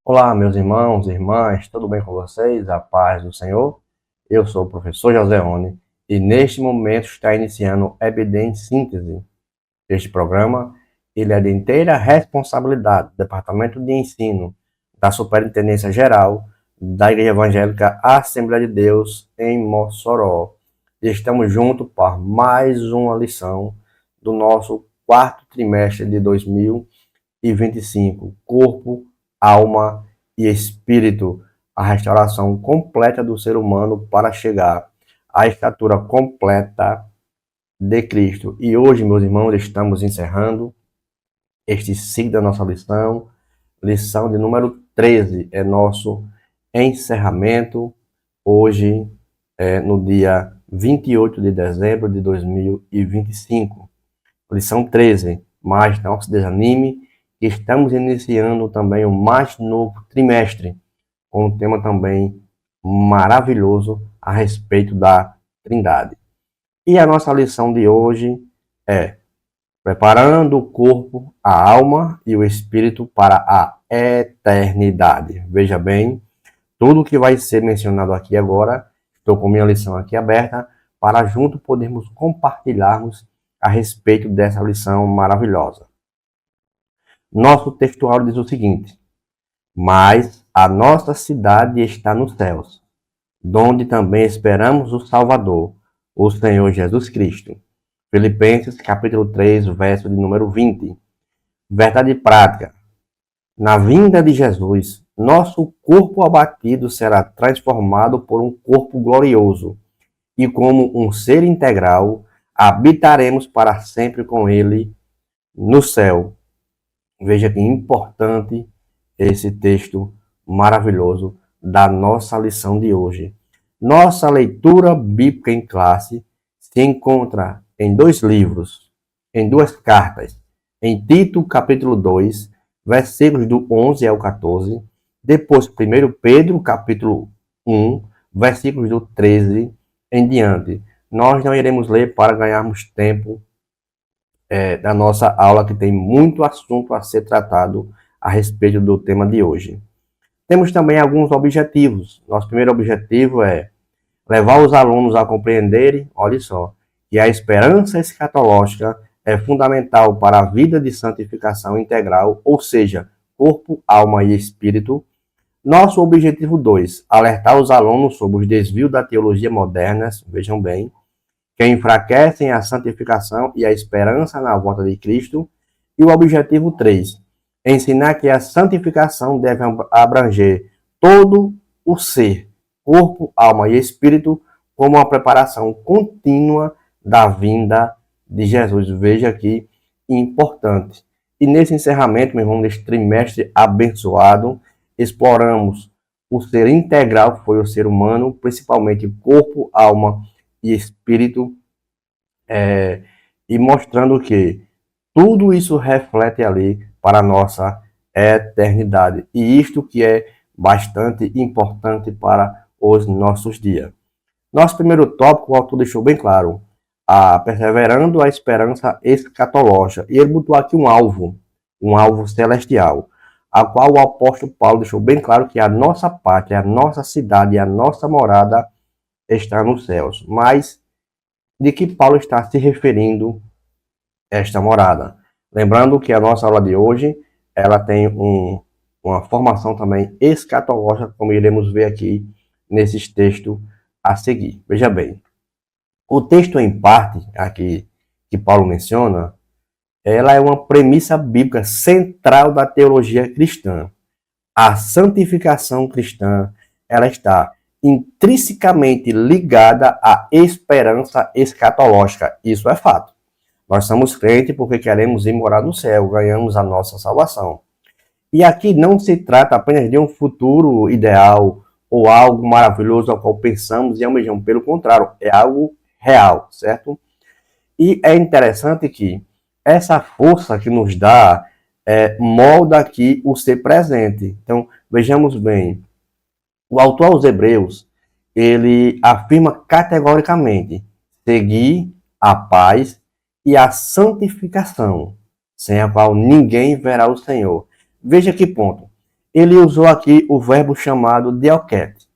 Olá, meus irmãos e irmãs, tudo bem com vocês? A paz do Senhor? Eu sou o professor Joseone e neste momento está iniciando o EBD em Síntese. Este programa ele é de inteira responsabilidade do Departamento de Ensino da Superintendência Geral da Igreja Evangélica Assembleia de Deus em Mossoró. E estamos juntos para mais uma lição do nosso quarto trimestre de 2025, Corpo, Alma e Espírito, a restauração completa do ser humano para chegar à estatura completa de Cristo. E hoje, meus irmãos, estamos encerrando este ciclo da nossa lição de número 13, é nosso encerramento, hoje, no dia 28 de dezembro de 2025. Lição 13, mas não se desanime, estamos iniciando também o mais novo trimestre, com um tema também maravilhoso a respeito da Trindade. E a nossa lição de hoje é preparando o corpo, a alma e o espírito para a eternidade. Veja bem, tudo que vai ser mencionado aqui agora, estou com minha lição aqui aberta, para junto podermos compartilharmos a respeito dessa lição maravilhosa. Nosso textual diz o seguinte: mas a nossa cidade está nos céus, donde também esperamos o Salvador, o Senhor Jesus Cristo. Filipenses capítulo 3, verso de número 20. Verdade prática. Na vinda de Jesus, nosso corpo abatido será transformado por um corpo glorioso, e como um ser integral, habitaremos para sempre com ele no céu. Veja que importante esse texto maravilhoso da nossa lição de hoje. Nossa leitura bíblica em classe se encontra em dois livros, em duas cartas, em Tito, capítulo 2, versículos do 11 ao 14, depois 1 Pedro, capítulo 1, versículos do 13 em diante. Nós não iremos ler para ganharmos tempo da nossa aula, que tem muito assunto a ser tratado a respeito do tema de hoje. Temos também alguns objetivos. Nosso primeiro objetivo é levar os alunos a compreenderem, olha só, que a esperança escatológica é fundamental para a vida de santificação integral, ou seja, corpo, alma e espírito. Nosso objetivo 2, alertar os alunos sobre os desvios da teologia moderna, vejam bem, que enfraquecem a santificação e a esperança na volta de Cristo. E o objetivo 3, ensinar que a santificação deve abranger todo o ser, corpo, alma e espírito, como uma preparação contínua da vinda de Jesus. Veja aqui, importante. E nesse encerramento, meu irmão, neste trimestre abençoado, exploramos o ser integral que foi o ser humano, principalmente corpo, alma e espírito, e mostrando que tudo isso reflete ali para a nossa eternidade. E isto que é bastante importante para os nossos dias. Nosso primeiro tópico, o autor deixou bem claro, perseverando a esperança escatológica. E ele botou aqui um alvo celestial, a qual o apóstolo Paulo deixou bem claro que a nossa pátria, a nossa cidade, a nossa morada está nos céus. Mas de que Paulo está se referindo esta morada? Lembrando que a nossa aula de hoje, ela tem uma formação também escatológica, como iremos ver aqui nesses textos a seguir. Veja bem, o texto em parte, aqui, que Paulo menciona, ela é uma premissa bíblica central da teologia cristã. A santificação cristã, ela está intrinsecamente ligada à esperança escatológica. Isso é fato. Nós somos crentes porque queremos ir morar no céu, ganhamos a nossa salvação. E aqui não se trata apenas de um futuro ideal ou algo maravilhoso ao qual pensamos e almejamos. Pelo contrário, é algo real, certo? E é interessante que essa força que nos dá molda aqui o ser presente. Então, vejamos bem, o autor aos Hebreus, ele afirma categoricamente seguir a paz e a santificação, sem a qual ninguém verá o Senhor. Veja que ponto. ele usou aqui o verbo chamado diokete.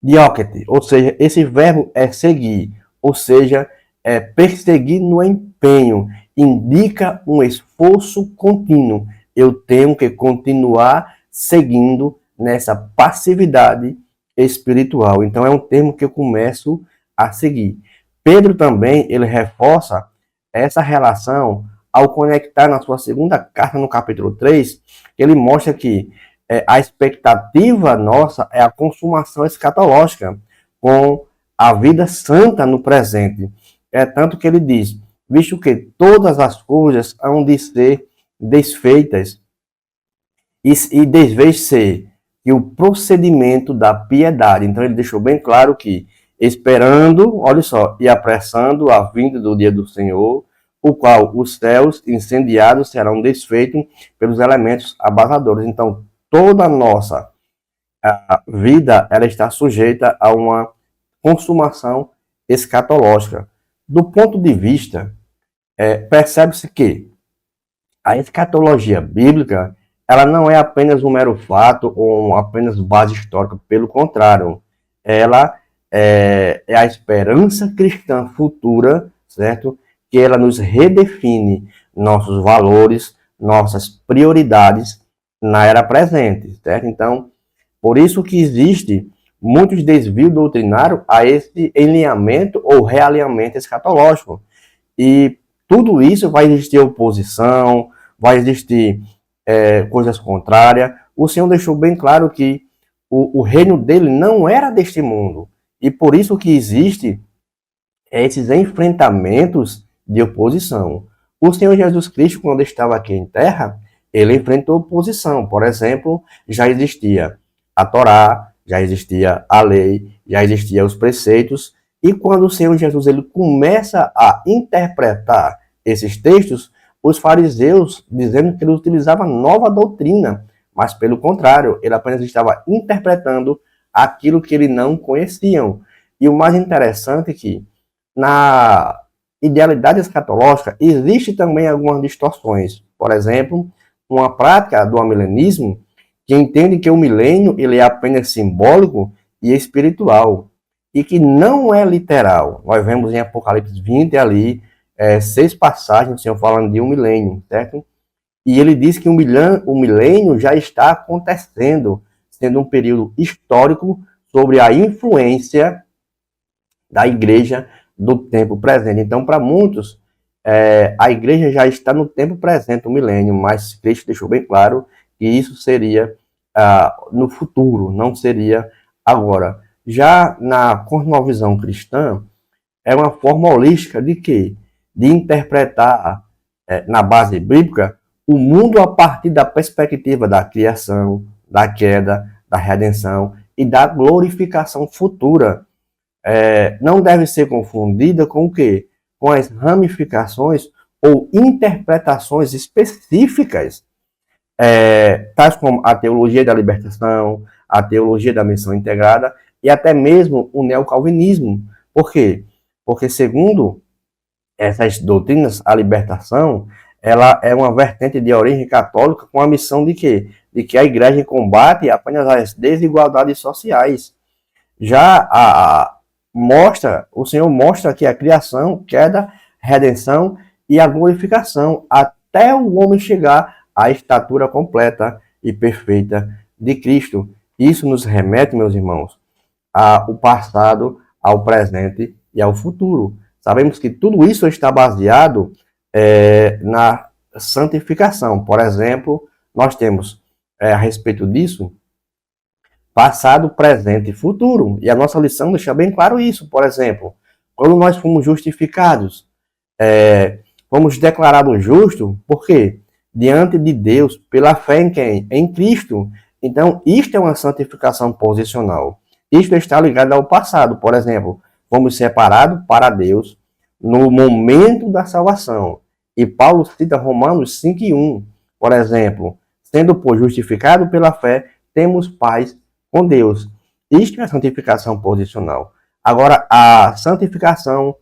Diokete, ou seja, esse verbo é seguir, ou seja, é perseguir no empenho, indica um esforço contínuo. Eu tenho que continuar seguindo nessa passividade espiritual. Então é um termo que eu começo a seguir. Pedro também, ele reforça essa relação ao conectar na sua segunda carta, no capítulo 3, ele mostra que a expectativa nossa é a consumação escatológica com a vida santa no presente. É tanto que ele diz, visto que todas as coisas hão de ser desfeitas e desvez-se que o procedimento da piedade. Então ele deixou bem claro que esperando, olha só, e apressando a vinda do dia do Senhor, o qual os céus incendiados serão desfeitos pelos elementos abasadores. Então, toda a nossa vida ela está sujeita a uma consumação escatológica. Do ponto de vista, percebe-se que a escatologia bíblica ela não é apenas um mero fato ou apenas base histórica, pelo contrário, ela é a esperança cristã futura, certo? Que ela nos redefine nossos valores, nossas prioridades na era presente, certo? Então, por isso que existe muitos desvios doutrinários a esse alinhamento ou realinhamento escatológico. E tudo isso vai existir oposição, vai existir coisas contrárias. O Senhor deixou bem claro que o reino dele não era deste mundo. E por isso que existe esses enfrentamentos de oposição. O Senhor Jesus Cristo, quando estava aqui em terra, ele enfrentou oposição. Por exemplo, já existia a Torá, já existia a lei, já existiam os preceitos. E quando o Senhor Jesus ele começa a interpretar esses textos, os fariseus dizendo que ele utilizava nova doutrina, mas pelo contrário, ele apenas estava interpretando aquilo que eles não conheciam. E o mais interessante é que na idealidade escatológica existe também algumas distorções. Por exemplo, uma prática do amilenismo que entende que o milênio ele é apenas simbólico e espiritual e que não é literal. Nós vemos em Apocalipse 20 ali 6 passagens do Senhor falando de um milênio, certo? E ele diz que o milênio já está acontecendo, sendo um período histórico sobre a influência da igreja do tempo presente. Então, para muitos, a igreja já está no tempo presente, o milênio, mas Cristo deixou bem claro que isso seria no futuro, não seria agora. Já na cosmovisão cristã, é uma forma holística de quê? De interpretar na base bíblica o mundo a partir da perspectiva da criação, da queda, da redenção e da glorificação futura. Não deve ser confundida com o quê? Com as ramificações ou interpretações específicas, tais como a teologia da libertação, a teologia da missão integrada e até mesmo o neocalvinismo. Por quê? Porque segundo essas doutrinas, a libertação ela é uma vertente de origem católica com a missão de quê? De que a igreja combate apenas as desigualdades sociais. Já o Senhor mostra que a criação, queda, redenção e a glorificação, até o homem chegar à estatura completa e perfeita de Cristo. Isso nos remete, meus irmãos, ao passado, ao presente e ao futuro. Sabemos que tudo isso está baseado na santificação. Por exemplo, nós temos a respeito disso passado, presente e futuro. E a nossa lição deixa bem claro isso. Por exemplo, quando nós fomos justificados, fomos declarados justos, por quê? Diante de Deus, pela fé em quem? Em Cristo. Então, isto é uma santificação posicional. Isto está ligado ao passado. Por exemplo, fomos separados para Deus no momento da salvação. E Paulo cita Romanos 5:1, por exemplo, sendo, pois, justificado pela fé, temos paz com Deus. Isto é a santificação posicional. Agora, a santificação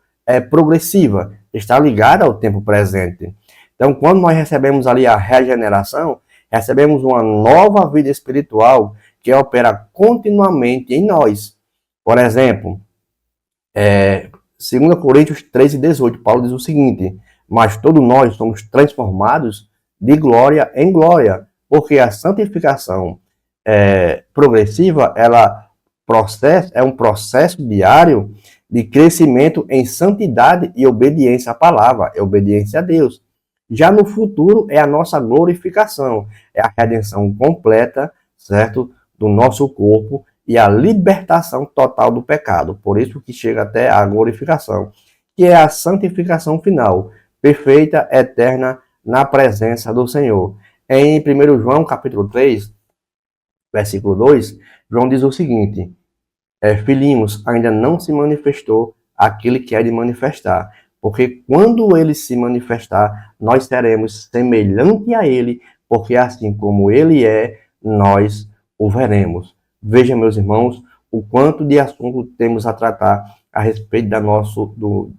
progressiva está ligada ao tempo presente. Então, quando nós recebemos ali a regeneração, recebemos uma nova vida espiritual que opera continuamente em nós. Por exemplo, 2 Coríntios 13:18, Paulo diz o seguinte: mas todos nós somos transformados de glória em glória, porque a santificação progressiva, é um processo diário de crescimento em santidade e obediência à palavra, é obediência a Deus. Já no futuro é a nossa glorificação, é a redenção completa, certo, do nosso corpo e a libertação total do pecado. Por isso que chega até a glorificação, que é a santificação final, perfeita, eterna, na presença do Senhor. Em 1 João, capítulo 3, versículo 2, João diz o seguinte: filhinhos, ainda não se manifestou aquele que é de manifestar, porque quando ele se manifestar, nós seremos semelhante a ele, porque assim como ele é, nós o veremos. Veja, meus irmãos, o quanto de assunto temos a tratar a respeito da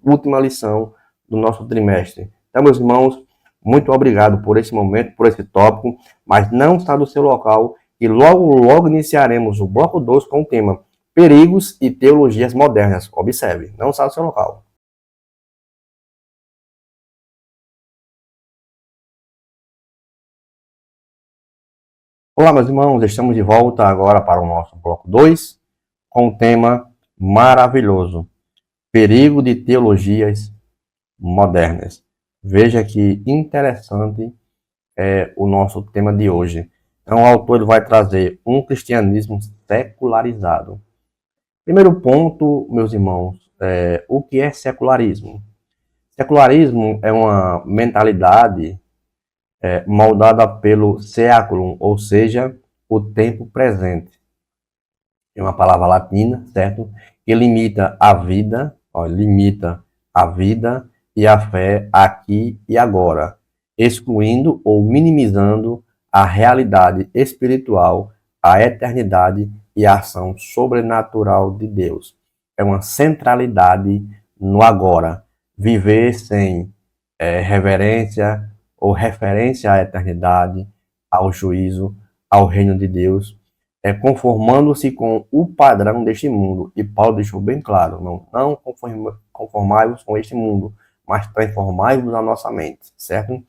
última lição do nosso trimestre. Então, meus irmãos, muito obrigado por esse momento, por esse tópico, mas não está do seu local, e logo iniciaremos o bloco 2 com o tema Perigos e Teologias Modernas. Observe, não está do seu local. Olá, meus irmãos, estamos de volta agora para o nosso bloco 2, com o tema maravilhoso, Perigo de Teologias Modernas. Veja que interessante é o nosso tema de hoje. Então, o autor vai trazer um cristianismo secularizado. Primeiro ponto, meus irmãos, o que é secularismo? Secularismo é uma mentalidade moldada pelo século, ou seja, o tempo presente. É uma palavra latina, certo? Que limita a vida e a fé aqui e agora, excluindo ou minimizando a realidade espiritual, a eternidade e a ação sobrenatural de Deus. É uma centralidade no agora. Viver sem reverência ou referência à eternidade, ao juízo, ao reino de Deus, conformando-se com o padrão deste mundo. E Paulo deixou bem claro, não conformai-vos com este mundo, mas transformai-vos a nossa mente, certo?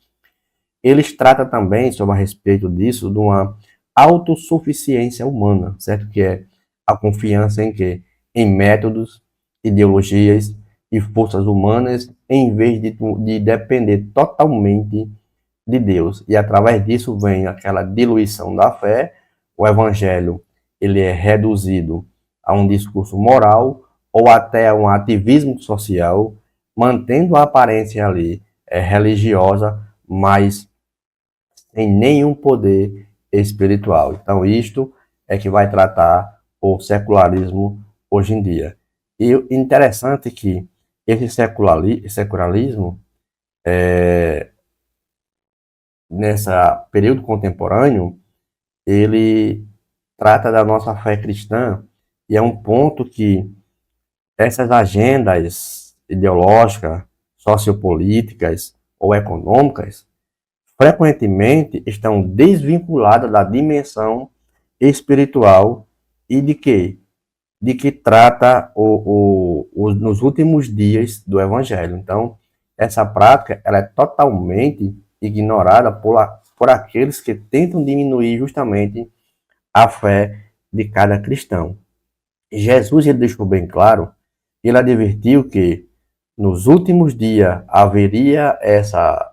Eles tratam também sobre a respeito disso, de uma autossuficiência humana, certo? Que é a confiança em quê? Em métodos, ideologias e forças humanas, em vez de depender totalmente de Deus. E através disso vem aquela diluição da fé. O evangelho ele é reduzido a um discurso moral ou até a um ativismo social, mantendo a aparência ali religiosa, mas sem nenhum poder espiritual. Então, isto é que vai tratar o secularismo hoje em dia. E interessante que esse secularismo, nessa período contemporâneo, ele trata da nossa fé cristã, e é um ponto que essas agendas ideológicas, sociopolíticas ou econômicas frequentemente estão desvinculadas da dimensão espiritual e de que trata nos últimos dias do Evangelho. Então, essa prática ela é totalmente ignorada por aqueles que tentam diminuir justamente a fé de cada cristão. Jesus ele deixou bem claro, ele advertiu que nos últimos dias haveria essa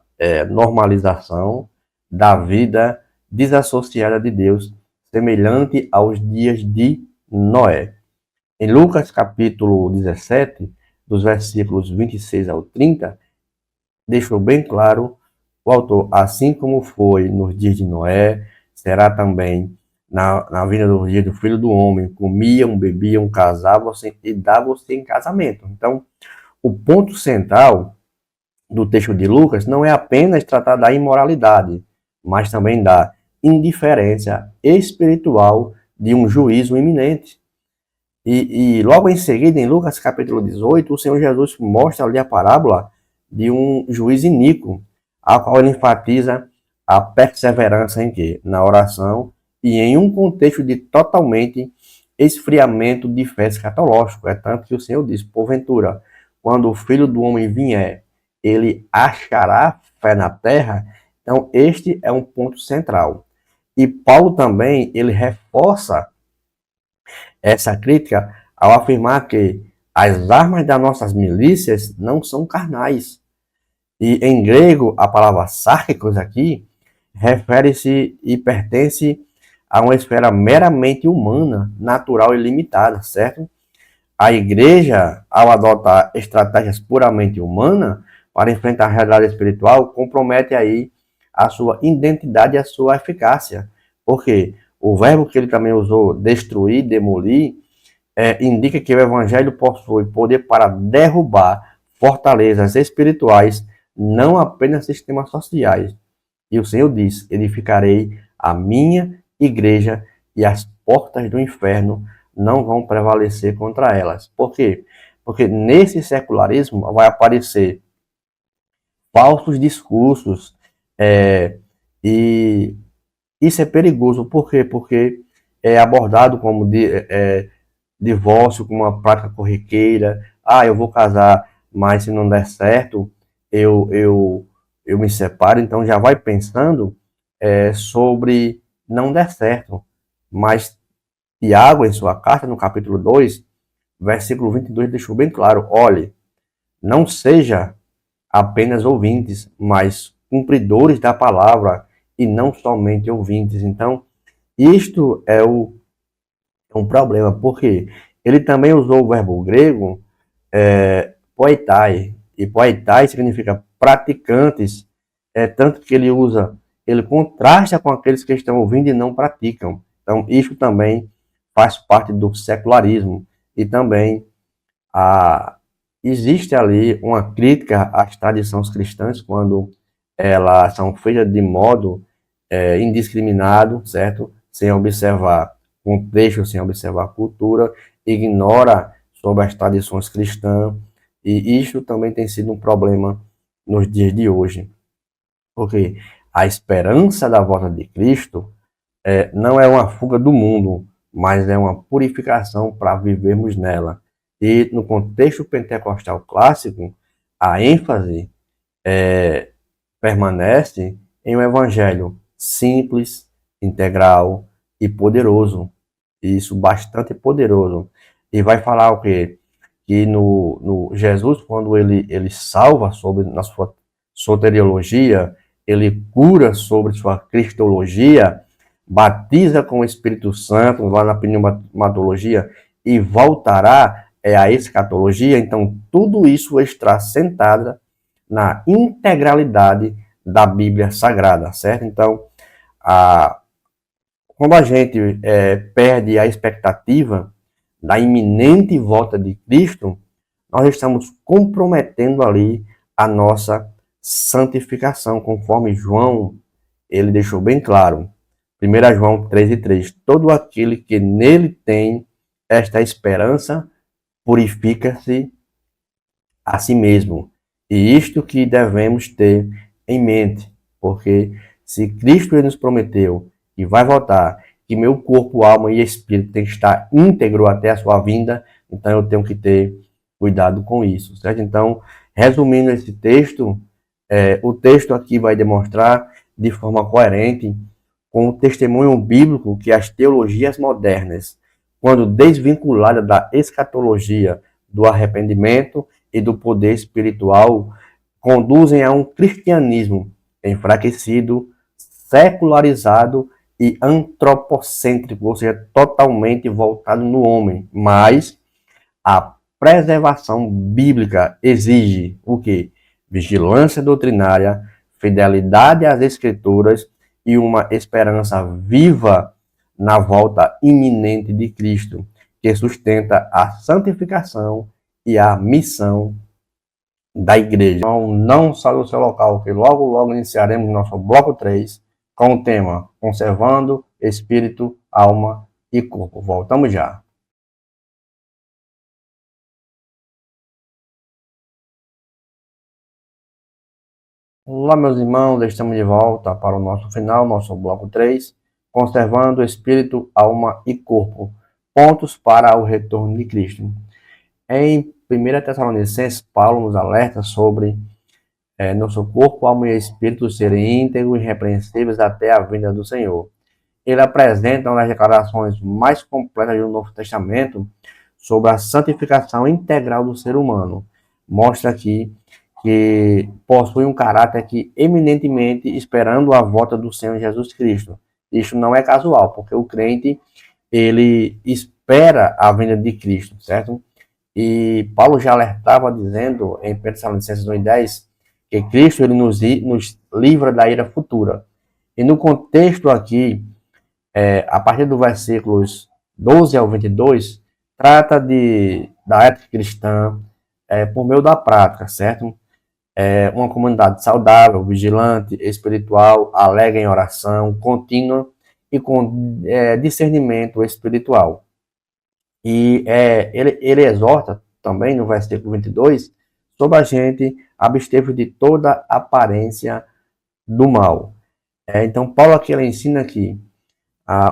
normalização da vida desassociada de Deus, semelhante aos dias de Noé. Em Lucas capítulo 17, dos versículos 26 ao 30, deixou bem claro o autor, assim como foi nos dias de Noé, será também na vinda do dia do Filho do Homem. Comiam, bebiam, casavam-se e davam-se em casamento. Então, o ponto central do texto de Lucas não é apenas tratar da imoralidade, mas também da indiferença espiritual de um juízo iminente. E logo em seguida, em Lucas capítulo 18, o Senhor Jesus mostra ali a parábola de um juiz iníquo, a qual ele enfatiza a perseverança em quê? Na oração e em um contexto de totalmente esfriamento de fé escatológico. É tanto que o Senhor diz, porventura, quando o Filho do Homem vier, ele achará fé na terra? Então, este é um ponto central. E Paulo também, ele reforça essa crítica ao afirmar que as armas das nossas milícias não são carnais. E em grego, a palavra sárquicos aqui refere-se e pertence a uma esfera meramente humana, natural e limitada, certo? A igreja, ao adotar estratégias puramente humanas para enfrentar a realidade espiritual, compromete aí a sua identidade e a sua eficácia. Porque o verbo que ele também usou, destruir, demolir, indica que o evangelho possui poder para derrubar fortalezas espirituais, não apenas sistemas sociais. E o Senhor diz: edificarei a minha igreja e as portas do inferno não vão prevalecer contra elas. Por quê? Porque nesse secularismo vai aparecer falsos discursos, e isso é perigoso. Por quê? Porque é abordado como divórcio, como uma prática corriqueira. Ah, eu vou casar, mas se não der certo, eu, eu, eu me separo. Então já vai pensando sobre não der certo. Mas Tiago, em sua carta, no capítulo 2, versículo 22, deixou bem claro: olhe, não seja apenas ouvintes, mas cumpridores da palavra e não somente ouvintes. Então, isto é um problema, porque ele também usou o verbo grego poetai, e poetai significa praticantes, tanto que ele contrasta com aqueles que estão ouvindo e não praticam. Então, isso também faz parte do secularismo, e também a, existe ali uma crítica às tradições cristãs quando elas são feitas de modo indiscriminado, certo? Sem observar contexto, sem observar cultura, ignora sobre as tradições cristãs, e isso também tem sido um problema nos dias de hoje, porque a esperança da volta de Cristo não é uma fuga do mundo, mas é uma purificação para vivermos nela. E no contexto pentecostal clássico, a ênfase permanece em um evangelho simples, integral e poderoso. Isso, bastante poderoso. E vai falar o quê? Que no Jesus, quando ele salva sobre na sua soteriologia, ele cura sobre sua cristologia, batiza com o Espírito Santo, lá na pneumatologia, e voltará a escatologia. Então, tudo isso está sentado na integralidade da Bíblia Sagrada, certo? Então, a, quando a gente perde a expectativa da iminente volta de Cristo, nós estamos comprometendo ali a nossa santificação, conforme João, ele deixou bem claro. 1 João 3:3, todo aquele que nele tem esta esperança purifica-se a si mesmo. E isto que devemos ter em mente, porque se Cristo nos prometeu que vai voltar, que meu corpo, alma e espírito tem que estar íntegro até a sua vinda, então eu tenho que ter cuidado com isso, certo? Então, resumindo esse texto, o texto aqui vai demonstrar de forma coerente com o testemunho bíblico que as teologias modernas, quando desvinculadas da escatologia, do arrependimento e do poder espiritual, conduzem a um cristianismo enfraquecido, secularizado e antropocêntrico, ou seja, totalmente voltado no homem. Mas a preservação bíblica exige o quê? Vigilância doutrinária, fidelidade às escrituras e uma esperança viva na volta iminente de Cristo, que sustenta a santificação e a missão da igreja. Então, não saia do seu local, que logo iniciaremos nosso bloco 3 com o tema Conservando Espírito, Alma e Corpo. Voltamos já. Olá, meus irmãos, estamos de volta para o nosso final, nosso bloco 3, conservando espírito, alma e corpo. Pontos para o retorno de Cristo. Em 1 Tessalonicenses, Paulo nos alerta sobre nosso corpo, alma e espírito serem íntegros e irrepreensíveis até a vinda do Senhor. Ele apresenta uma das declarações mais completas do Novo Testamento sobre a santificação integral do ser humano. Mostra aqui que possui um caráter que eminentemente esperando a volta do Senhor Jesus Cristo. Isso não é casual, porque o crente ele espera a vinda de Cristo, certo? E Paulo já alertava dizendo em 1 Tessalonicenses 1:10 que Cristo ele nos livra da ira futura. E no contexto aqui, a partir do versículos 12 ao 22, trata da ética cristã por meio da prática, certo? Uma comunidade saudável, vigilante, espiritual, alegre em oração, contínua e com discernimento espiritual. E ele exorta também no versículo 22 sobre a gente abster de toda aparência do mal. Então, Paulo aqui ele ensina que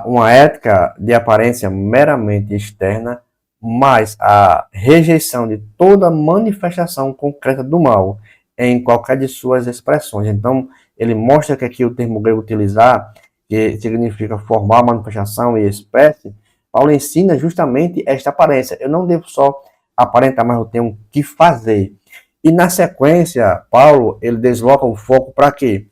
uma ética de aparência meramente externa, mas a rejeição de toda manifestação concreta do mal em qualquer de suas expressões. Então, ele mostra que aqui o termo grego utilizar, que significa formar, manifestação e espécie, Paulo ensina justamente esta aparência. Eu não devo só aparentar, mas eu tenho que fazer. E na sequência, Paulo ele desloca o foco para quê?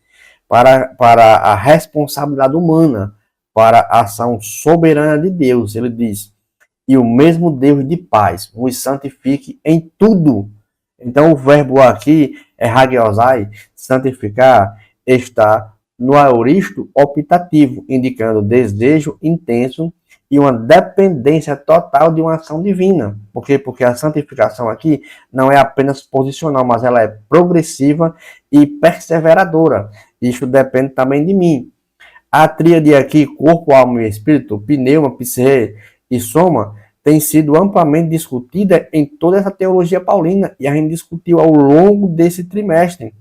Para a responsabilidade humana, para a ação soberana de Deus. Ele diz, e o mesmo Deus de paz vos santifique em tudo. Então o verbo aqui é hagiosai, santificar, está no aoristo optativo, indicando desejo intenso e uma dependência total de uma ação divina. Por quê? Porque a santificação aqui não é apenas posicional, mas ela é progressiva e perseveradora. Isso depende também de mim. A tríade aqui, corpo, alma e espírito, pneuma, psique e soma, tem sido amplamente discutida em toda essa teologia paulina e a gente discutiu ao longo desse trimestre.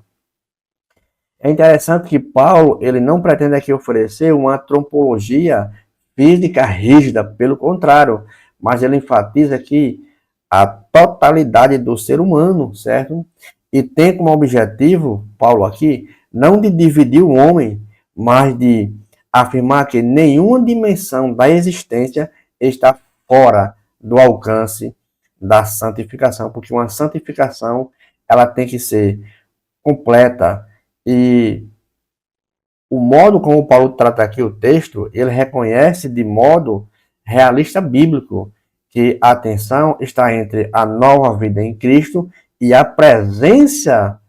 É interessante que Paulo ele não pretende aqui oferecer uma antropologia física rígida, pelo contrário, mas ele enfatiza aqui a totalidade do ser humano, certo? E tem como objetivo, Paulo aqui, não de dividir o homem, mas de afirmar que nenhuma dimensão da existência está fora do alcance da santificação, porque uma santificação ela tem que ser completa e o modo como Paulo trata aqui o texto, ele reconhece de modo realista bíblico que a atenção está entre a nova vida em Cristo e a presença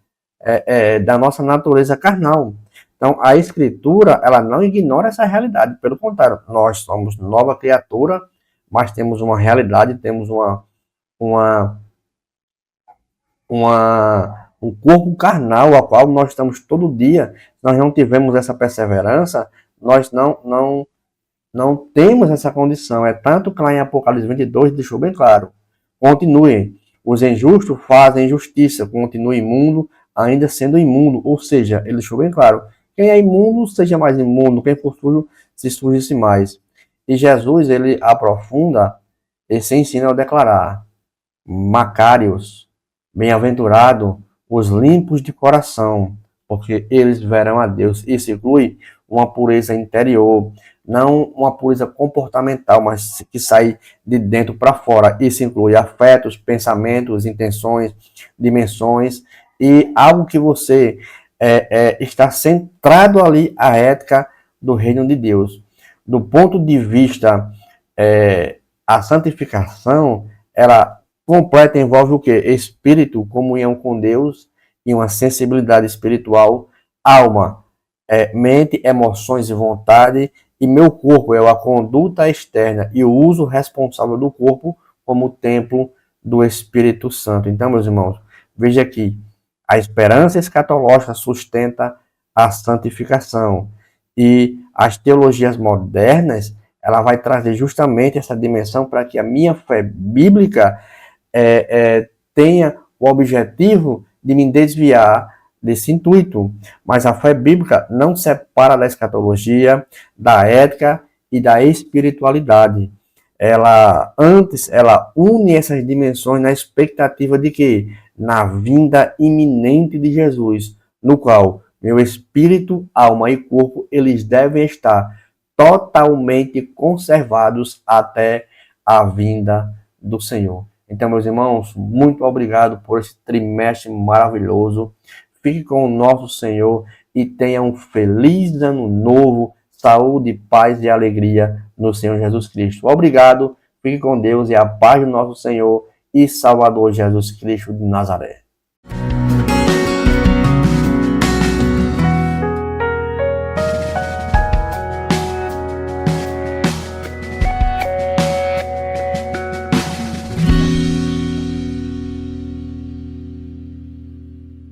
da nossa natureza carnal. Então, a Escritura, ela não ignora essa realidade. Pelo contrário, nós somos nova criatura, mas temos uma realidade, temos um corpo carnal, a qual nós estamos todo dia. Se nós não tivermos essa perseverança, nós não temos essa condição. É tanto que lá em Apocalipse 22 deixou bem claro. Continuem. Os injustos fazem justiça, continue imundo, ainda sendo imundo. Ou seja, ele deixou bem claro. Quem é imundo, seja mais imundo. Quem for sujo, se suje-se mais. E Jesus, ele aprofunda esse ensino ao declarar: Macários, bem-aventurado os limpos de coração, porque eles verão a Deus. Isso inclui uma pureza interior, não uma pureza comportamental, mas que sai de dentro para fora. Isso inclui afetos, pensamentos, intenções, dimensões e algo que você está centrado ali a ética do reino de Deus. Do ponto de vista a santificação, ela completa envolve o quê? Espírito, comunhão com Deus e uma sensibilidade espiritual, alma, mente, emoções e vontade, e meu corpo é a conduta externa e o uso responsável do corpo como templo do Espírito Santo. Então, meus irmãos, veja aqui, a esperança escatológica sustenta a santificação e as teologias modernas, ela vai trazer justamente essa dimensão para que a minha fé bíblica tenha o objetivo de me desviar desse intuito. Mas a fé bíblica não separa da escatologia, da ética e da espiritualidade. Ela une essas dimensões na expectativa de que? Na vinda iminente de Jesus, no qual meu espírito, alma e corpo, eles devem estar totalmente conservados até a vinda do Senhor. Então, meus irmãos, muito obrigado por esse trimestre maravilhoso. Fique com o nosso Senhor e tenha um feliz ano novo, saúde, paz e alegria no Senhor Jesus Cristo. Obrigado, fique com Deus e a paz do nosso Senhor e Salvador Jesus Cristo de Nazaré.